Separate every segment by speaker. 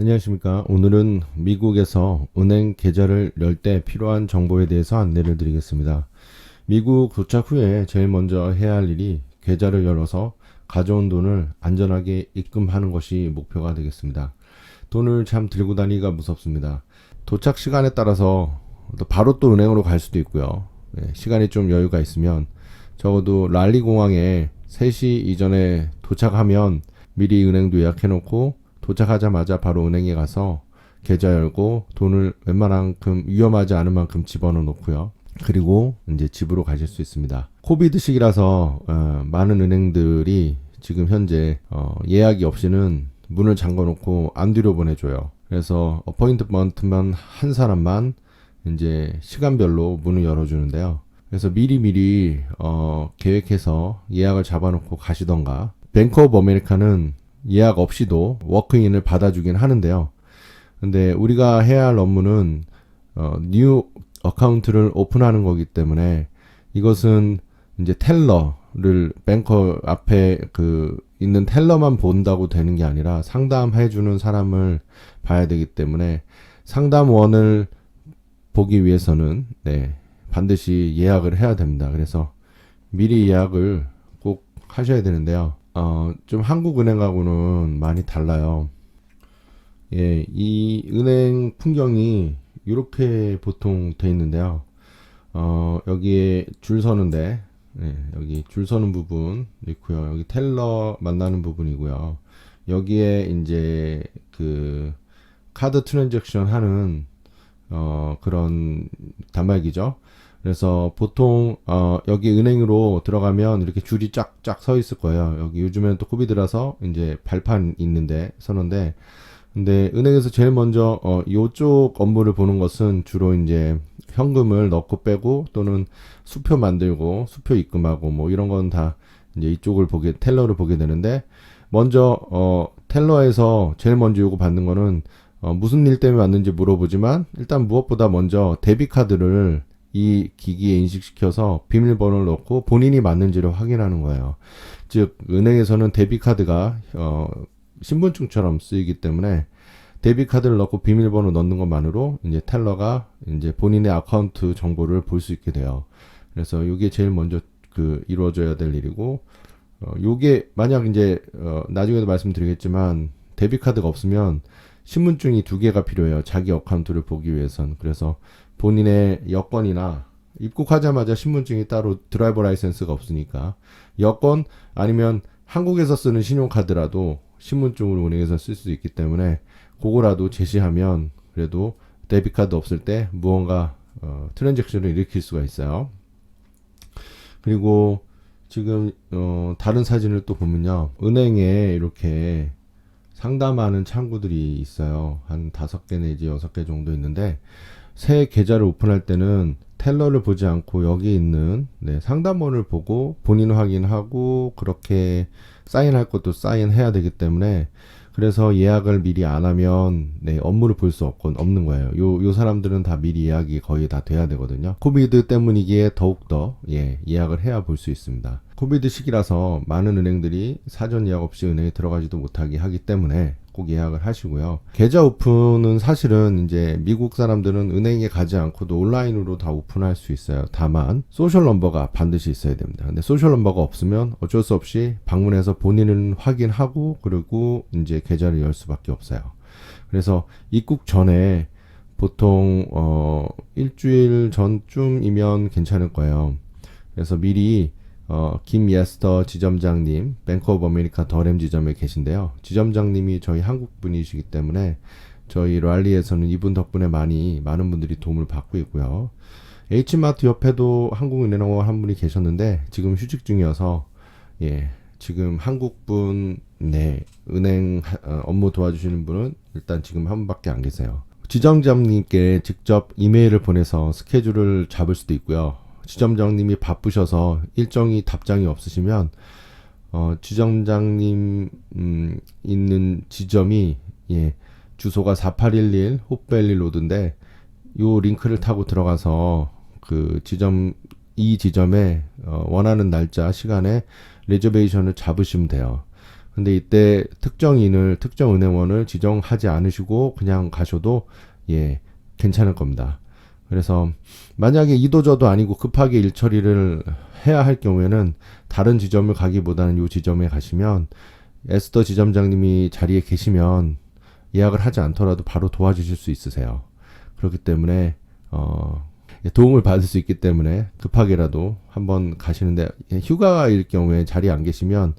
Speaker 1: 안녕하십니까. 오늘은 미국에서 은행 계좌를 열 때 필요한 정보에 대해서 안내를 드리겠습니다. 미국 도착 후에 제일 먼저 해야 할 일이 계좌를 열어서 가져온 돈을 안전하게 입금하는 것이 목표가 되겠습니다. 돈을 참 들고 다니기가 무섭습니다. 도착 시간에 따라서 바로 또 은행으로 갈 수도 있고요. 시간이 좀 여유가 있으면 적어도 랄리 공항에 3시 이전에 도착하면 미리 은행도 예약해 놓고 도착하자마자 바로 은행에 가서 계좌 열고 돈을 웬만한큼 위험하지 않은 만큼 집어넣어 놓고요. 그리고 이제 집으로 가실 수 있습니다. 코비드 시기라서 많은 은행들이 지금 현재 예약이 없이는 문을 잠궈 놓고 안 들여보내줘요. 그래서 어포인트먼트만 한 사람만 이제 시간별로 문을 열어주는데요. 그래서 미리미리 계획해서 예약을 잡아놓고 가시던가. 뱅크 오브 아메리카는 예약 없이도 워크인을 받아주긴 하는데요. 근데 우리가 해야 할 업무는 뉴 어카운트를 오픈하는 거기 때문에 이것은 이제 텔러를 뱅커 앞에 있는 텔러만 본다고 되는 게 아니라 상담해주는 사람을 봐야 되기 때문에 상담원을 보기 위해서는 반드시 예약을 해야 됩니다. 그래서 미리 예약을 꼭 하셔야 되는데요. 좀 한국은행하고는 많이 달라요. 예, 이 은행 풍경이 이렇게 보통 돼 있는데요. 여기에 줄 서는데, 여기 줄 서는 부분 있고요. 여기 텔러 만나는 부분이고요. 여기에 이제 카드 트랜잭션 하는 그런 단말기죠. 그래서 보통 여기 은행으로 들어가면 이렇게 줄이 쫙쫙 서 있을 거예요. 여기 요즘에는 또 코비드라서 이제 발판 있는데 서는데, 근데 은행에서 제일 먼저 요쪽 업무를 보는 것은 주로 이제 현금을 넣고 빼고 또는 수표 만들고 수표 입금하고 뭐 이런 건 다 이제 이쪽을 텔러를 보게 되는데, 먼저 텔러에서 제일 먼저 요구 받는 거는 무슨 일 때문에 왔는지 물어보지만, 일단 무엇보다 먼저 데비트 카드를 이 기기에 인식시켜서 비밀번호를 넣고 본인이 맞는지를 확인하는 거예요. 즉 은행에서는 데비트 카드가 신분증처럼 쓰이기 때문에 데비트 카드를 넣고 비밀번호 넣는 것만으로 이제 텔러가 이제 본인의 아카운트 정보를 볼 수 있게 돼요. 그래서 이게 제일 먼저 이루어져야 될 일이고, 요게 만약 이제 나중에도 말씀드리겠지만 데비트 카드가 없으면 신분증이 2개가 필요해요. 자기 어카운트를 보기 위해선. 그래서 본인의 여권이나 입국하자마자 신분증이 따로 드라이버 라이센스가 없으니까 여권 아니면 한국에서 쓰는 신용카드라도 신분증으로 은행에서 쓸 수 있기 때문에 그거라도 제시하면 그래도 데비트 카드 없을 때 무언가 트랜잭션을 일으킬 수가 있어요. 그리고 지금 다른 사진을 또 보면요. 은행에 이렇게 상담하는 창구들이 있어요. 한 5개 내지 6개 정도 있는데, 새 계좌를 오픈할 때는 텔러를 보지 않고 여기 있는 상담원을 보고 본인 확인하고 그렇게 사인할 것도 사인해야 되기 때문에, 그래서 예약을 미리 안 하면 업무를 볼 수 없는 거예요. 요 사람들은 다 미리 예약이 거의 다 돼야 되거든요. 코비드 때문이기에 더욱더 예약을 해야 볼 수 있습니다. 코비드 시기라서 많은 은행들이 사전 예약 없이 은행에 들어가지도 못하게 하기 때문에 꼭 예약을 하시고요. 계좌 오픈은 사실은 이제 미국 사람들은 은행에 가지 않고도 온라인으로 다 오픈할 수 있어요. 다만 소셜 넘버가 반드시 있어야 됩니다. 근데 소셜 넘버가 없으면 어쩔 수 없이 방문해서 본인은 확인하고 그리고 이제 계좌를 열 수밖에 없어요. 그래서 입국 전에 보통 일주일 전쯤이면 괜찮을 거예요. 그래서 미리 김예스터 지점장님, 뱅크 오브 아메리카 더램 지점에 계신데요. 지점장님이 저희 한국 분이시기 때문에 저희 랄리에서는 이분 덕분에 많은 분들이 도움을 받고 있고요. H마트 옆에도 한국은행원 한 분이 계셨는데 지금 휴직 중이어서 지금 한국분 은행 업무 도와주시는 분은 일단 지금 한 분밖에 안 계세요. 지점장님께 직접 이메일을 보내서 스케줄을 잡을 수도 있고요. 지점장님이 바쁘셔서 일정이 답장이 없으시면 지점장님 있는 지점이 주소가 4811 호프밸리 로드인데, 요 링크를 타고 들어가서 이 지점에 원하는 날짜 시간에 레저베이션을 잡으시면 돼요. 근데 이때 특정인을 특정 은행원을 지정하지 않으시고 그냥 가셔도 괜찮을 겁니다. 그래서 만약에 이도저도 아니고 급하게 일 처리를 해야 할 경우에는 다른 지점을 가기보다는 이 지점에 가시면 에스더 지점장님이 자리에 계시면 예약을 하지 않더라도 바로 도와주실 수 있으세요. 그렇기 때문에 도움을 받을 수 있기 때문에 급하게라도 한번 가시는데, 휴가일 경우에 자리에 안 계시면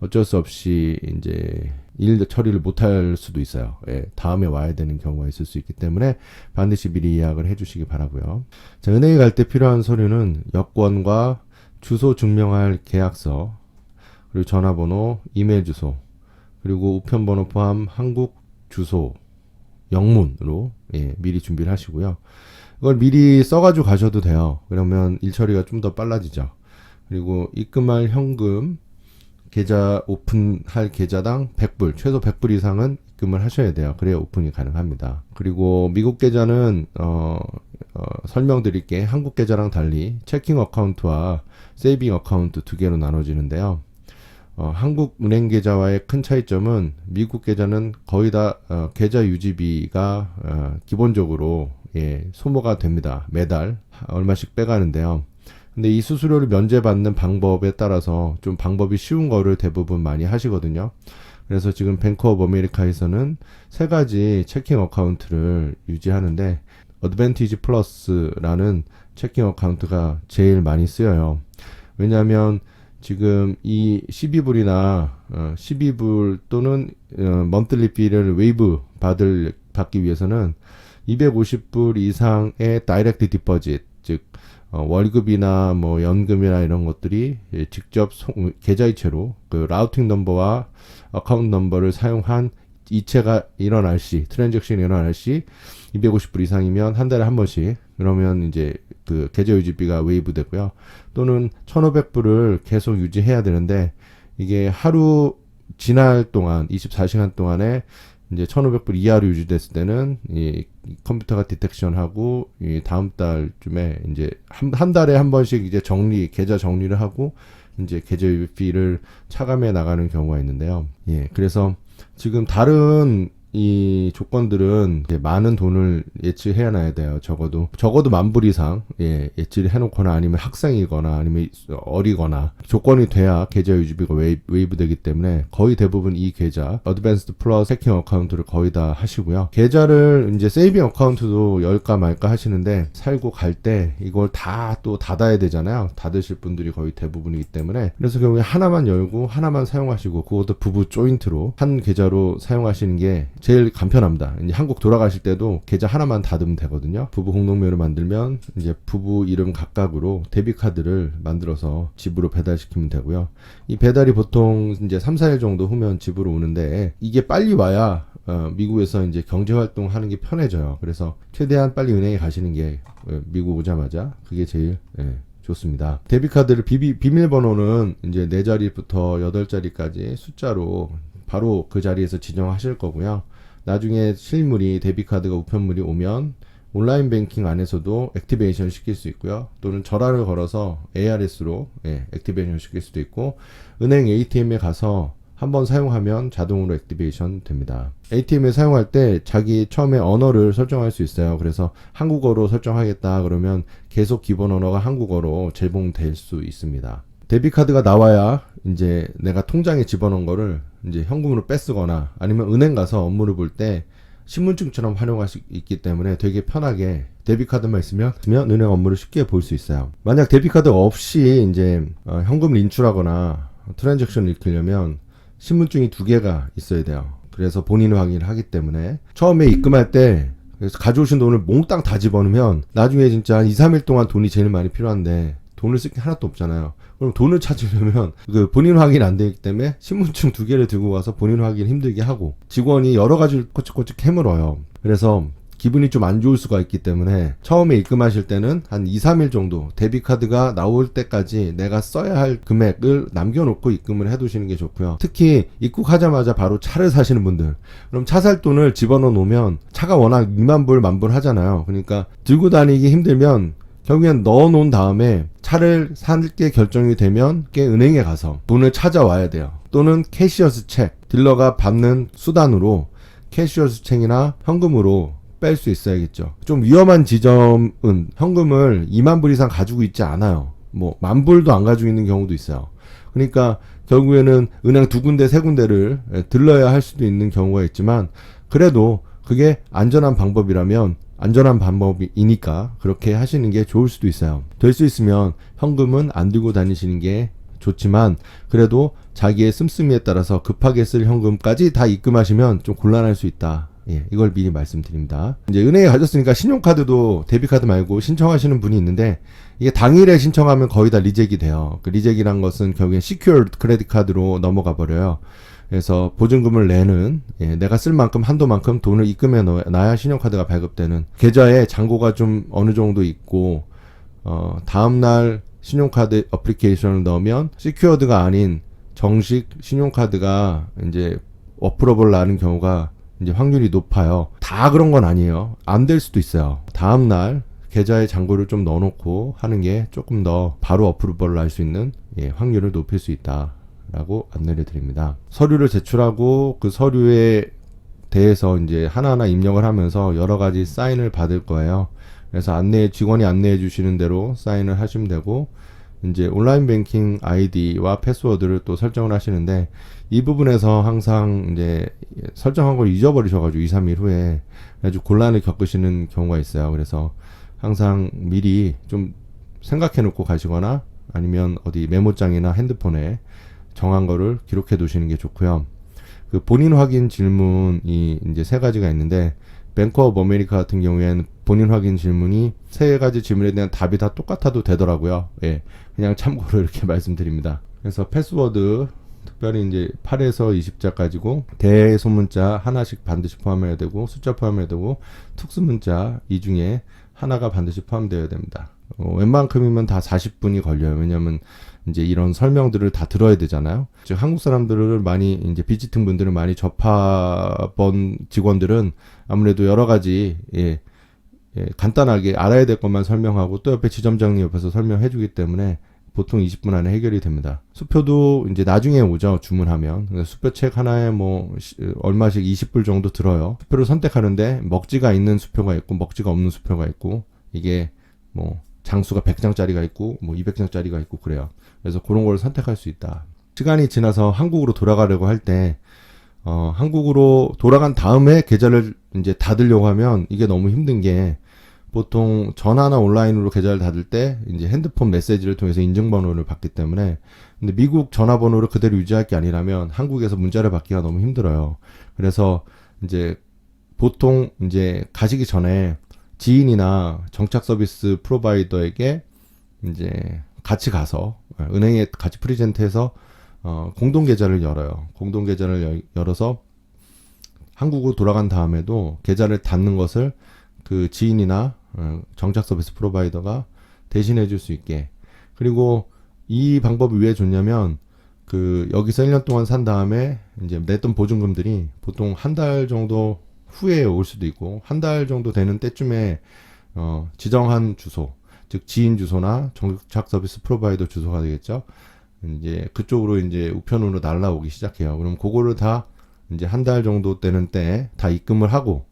Speaker 1: 어쩔 수 없이 이제 일 처리를 못할 수도 있어요. 다음에 와야 되는 경우가 있을 수 있기 때문에 반드시 미리 예약을 해주시기 바라고요. 자, 은행에 갈 때 필요한 서류는 여권과 주소 증명할 계약서, 그리고 전화번호, 이메일 주소, 그리고 우편번호 포함 한국 주소, 영문으로 미리 준비를 하시고요. 이걸 미리 써가지고 가셔도 돼요. 그러면 일 처리가 좀 더 빨라지죠. 그리고 입금할 현금, 계좌 오픈할 계좌당 100불, 최소 100불 이상은 입금을 하셔야 돼요. 그래야 오픈이 가능합니다. 그리고 미국 계좌는 설명드릴게. 한국 계좌랑 달리 체킹 어카운트와 세이빙 어카운트 두 개로 나눠지는데요. 한국 은행 계좌와의 큰 차이점은 미국 계좌는 거의 다 계좌 유지비가 기본적으로 소모가 됩니다. 매달 얼마씩 빼가는데요. 근데 이 수수료를 면제받는 방법에 따라서 좀 방법이 쉬운 거를 대부분 많이 하시거든요. 그래서 지금 뱅크 오브 아메리카에서는 세 가지 체킹 어카운트를 유지하는데 어드밴티지 플러스라는 체킹 어카운트가 제일 많이 쓰여요. 왜냐하면 지금 이 12불이나 12불 또는 먼틀리 피를 웨이브 받기 위해서는 250불 이상의 다이렉트 디퍼짓, 즉 월급이나 뭐 연금이나 이런 것들이 직접 계좌이체로 그 라우팅 넘버와 어카운트 넘버를 사용한 이체가 일어날 시, 트랜잭션이 일어날 시 250불 이상이면 한 달에 한 번씩, 그러면 이제 그 계좌 유지비가 웨이브 되고요. 또는 1500불을 계속 유지해야 되는데 이게 하루 지날 동안 24시간 동안에 이제 1500불 이하로 유지됐을 때는 이 컴퓨터가 디텍션하고 이 다음 달쯤에 이제 한 달에 한 번씩 이제 계좌 정리를 하고 이제 계좌 유지비를 차감해 나가는 경우가 있는데요. 그래서 지금 다른 이 조건들은 이제 많은 돈을 예치해야 놔야 돼요. 적어도 10,000불 이상 예치를 해놓거나 아니면 학생이거나 아니면 어리거나 조건이 돼야 계좌 유지비가 웨이브 되기 때문에 거의 대부분 이 계좌 어드밴스드 플러스 체킹 어카운트를 거의 다 하시고요. 계좌를 이제 세이빙 어카운트도 열까 말까 하시는데 살고 갈 때 이걸 다 또 닫아야 되잖아요. 닫으실 분들이 거의 대부분이기 때문에, 그래서 결국에 하나만 열고 하나만 사용하시고 그것도 부부 조인트로 한 계좌로 사용하시는 게 제일 간편합니다. 이제 한국 돌아가실 때도 계좌 하나만 닫으면 되거든요. 부부 공동묘를 만들면 이제 부부 이름 각각으로 데비카드를 만들어서 집으로 배달시키면 되고요. 이 배달이 보통 이제 3-4일 정도 후면 집으로 오는데 이게 빨리 와야 미국에서 이제 경제활동 하는 게 편해져요. 그래서 최대한 빨리 은행에 가시는 게 미국 오자마자 그게 제일 좋습니다. 데비카드를 비밀번호는 이제 4자리부터 8자리까지 숫자로 바로 그 자리에서 지정하실 거고요. 나중에 실물이 데비카드가 우편물이 오면 온라인 뱅킹 안에서도 액티베이션 시킬 수 있고요. 또는 전화를 걸어서 ARS로 액티베이션 시킬 수도 있고, 은행 ATM에 가서 한번 사용하면 자동으로 액티베이션 됩니다. ATM에 사용할 때 자기 처음에 언어를 설정할 수 있어요. 그래서 한국어로 설정하겠다 그러면 계속 기본 언어가 한국어로 제공될 수 있습니다. 데비카드가 나와야 이제 내가 통장에 집어넣은 거를 이제 현금으로 빼쓰거나 아니면 은행 가서 업무를 볼 때 신분증처럼 활용할 수 있기 때문에 되게 편하게 데비카드만 있으면 은행 업무를 쉽게 볼 수 있어요. 만약 데비카드 없이 이제 현금을 인출하거나 트랜잭션을 일으키려면 신분증이 2개가 있어야 돼요. 그래서 본인 확인을 하기 때문에 처음에 입금할 때 그래서 가져오신 돈을 몽땅 다 집어넣으면 나중에 진짜 한 2-3일 동안 돈이 제일 많이 필요한데 돈을 쓸 게 하나도 없잖아요. 그럼 돈을 찾으려면 그 본인 확인 안 되기 때문에 신분증 2개를 들고 가서 본인 확인 힘들게 하고 직원이 여러 가지를 꼬치꼬치 캐물어요. 그래서 기분이 좀 안 좋을 수가 있기 때문에 처음에 입금하실 때는 한 2-3일 정도 데비카드가 나올 때까지 내가 써야 할 금액을 남겨놓고 입금을 해두시는 게 좋고요. 특히 입국하자마자 바로 차를 사시는 분들, 그럼 차 살 돈을 집어넣어 놓으면 차가 워낙 20,000불, 10,000불 하잖아요. 그러니까 들고 다니기 힘들면 결국엔 넣어놓은 다음에 차를 살 게 결정이 되면 은행에 가서 돈을 찾아와야 돼요. 또는 캐시어스 책, 딜러가 받는 수단으로 캐시어스 책이나 현금으로 뺄 수 있어야겠죠. 좀 위험한 지점은 현금을 2만 불 이상 가지고 있지 않아요. 뭐 10,000불도 안 가지고 있는 경우도 있어요. 그러니까 결국에는 은행 2군데 3군데를 들러야 할 수도 있는 경우가 있지만, 그래도 그게 안전한 방법이라면 안전한 방법이니까 그렇게 하시는 게 좋을 수도 있어요. 될 수 있으면 현금은 안 들고 다니시는 게 좋지만, 그래도 자기의 씀씀이에 따라서 급하게 쓸 현금까지 다 입금하시면 좀 곤란할 수 있다. 예, 이걸 미리 말씀드립니다. 이제 은행에 가졌으니까 신용카드도 데비카드 말고 신청하시는 분이 있는데, 이게 당일에 신청하면 거의 다 리젝이 돼요. 그 리젝이란 것은 결국엔 시큐어드 크레딧 카드로 넘어가 버려요. 그래서 보증금을 내는, 내가 쓸 만큼 한도만큼 돈을 입금해 놔야 신용카드가 발급되는, 계좌에 잔고가 좀 어느 정도 있고, 다음날 신용카드 어플리케이션을 넣으면 시큐어드가 아닌 정식 신용카드가 이제 어프로벌 나는 경우가 이제 확률이 높아요. 다 그런 건 아니에요. 안 될 수도 있어요. 다음날 계좌에 잔고를 좀 넣어놓고 하는 게 조금 더 바로 어프로벌을 할 수 있는 확률을 높일 수 있다라고 안내를 드립니다. 서류를 제출하고 그 서류에 대해서 이제 하나하나 입력을 하면서 여러 가지 사인을 받을 거예요. 그래서 직원이 안내해 주시는 대로 사인을 하시면 되고, 이제 온라인 뱅킹 아이디와 패스워드를 또 설정을 하시는데, 이 부분에서 항상 이제 설정한 걸 잊어버리셔가지고 2, 3일 후에 아주 곤란을 겪으시는 경우가 있어요. 그래서 항상 미리 좀 생각해 놓고 가시거나, 아니면 어디 메모장이나 핸드폰에 정한 거를 기록해 두시는 게 좋고요. 그 본인 확인 질문이 이제 3가지가 있는데, 뱅크 오브 아메리카 같은 경우에는 본인 확인 질문이 3가지 질문에 대한 답이 다 똑같아도 되더라고요. 예, 그냥 참고로 이렇게 말씀드립니다. 그래서 패스워드 특별히 이제 8에서 20자까지고, 대소문자 하나씩 반드시 포함해야 되고, 숫자 포함해야 되고, 특수문자 이 중에 하나가 반드시 포함되어야 됩니다. 웬만큼이면 다 40분이 걸려요. 왜냐면 이제 이런 설명들을 다 들어야 되잖아요. 즉 한국 사람들을 많이, 이제 비지팅 분들을 많이 접해본 직원들은 아무래도 여러 가지 간단하게 알아야 될 것만 설명하고, 또 옆에 지점장님 옆에서 설명해 주기 때문에 보통 20분 안에 해결이 됩니다. 수표도 이제 나중에 오죠, 주문하면. 수표책 하나에 뭐 얼마씩 20불 정도 들어요. 수표를 선택하는데 먹지가 있는 수표가 있고 먹지가 없는 수표가 있고, 이게 뭐 장수가 100장짜리가 있고 뭐 200장짜리가 있고 그래요. 그래서 그런 걸 선택할 수 있다. 시간이 지나서 한국으로 돌아가려고 할 때 한국으로 돌아간 다음에 계좌를 이제 닫으려고 하면 이게 너무 힘든 게, 보통 전화나 온라인으로 계좌를 닫을 때 이제 핸드폰 메시지를 통해서 인증번호를 받기 때문에, 근데 미국 전화번호를 그대로 유지할 게 아니라면 한국에서 문자를 받기가 너무 힘들어요. 그래서 이제 보통 이제 가시기 전에 지인이나 정착 서비스 프로바이더에게 이제 같이 가서 은행에 같이 프리젠트해서 공동 계좌를 열어요. 공동 계좌를 열어서 한국으로 돌아간 다음에도 계좌를 닫는 것을 그 지인이나 정착 서비스 프로바이더가 대신해 줄 수 있게. 그리고 이 방법이 왜 좋냐면, 그 여기서 1년 동안 산 다음에 이제 냈던 보증금들이 보통 한 달 정도 후에 올 수도 있고, 한 달 정도 되는 때쯤에 지정한 주소, 즉 지인 주소나 정착 서비스 프로바이더 주소가 되겠죠. 이제 그쪽으로 이제 우편으로 날라오기 시작해요. 그럼 그거를 다 이제 한 달 정도 되는 때에 다 입금을 하고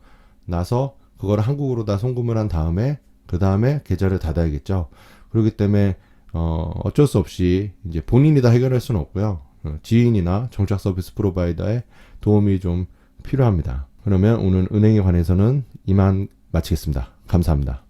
Speaker 1: 나서 그거를 한국으로 다 송금을 한 다음에, 그 다음에 계좌를 닫아야겠죠. 그렇기 때문에 어쩔 수 없이 이제 본인이 다 해결할 수는 없고요. 지인이나 정착 서비스 프로바이더의 도움이 좀 필요합니다. 그러면 오늘 은행에 관해서는 이만 마치겠습니다. 감사합니다.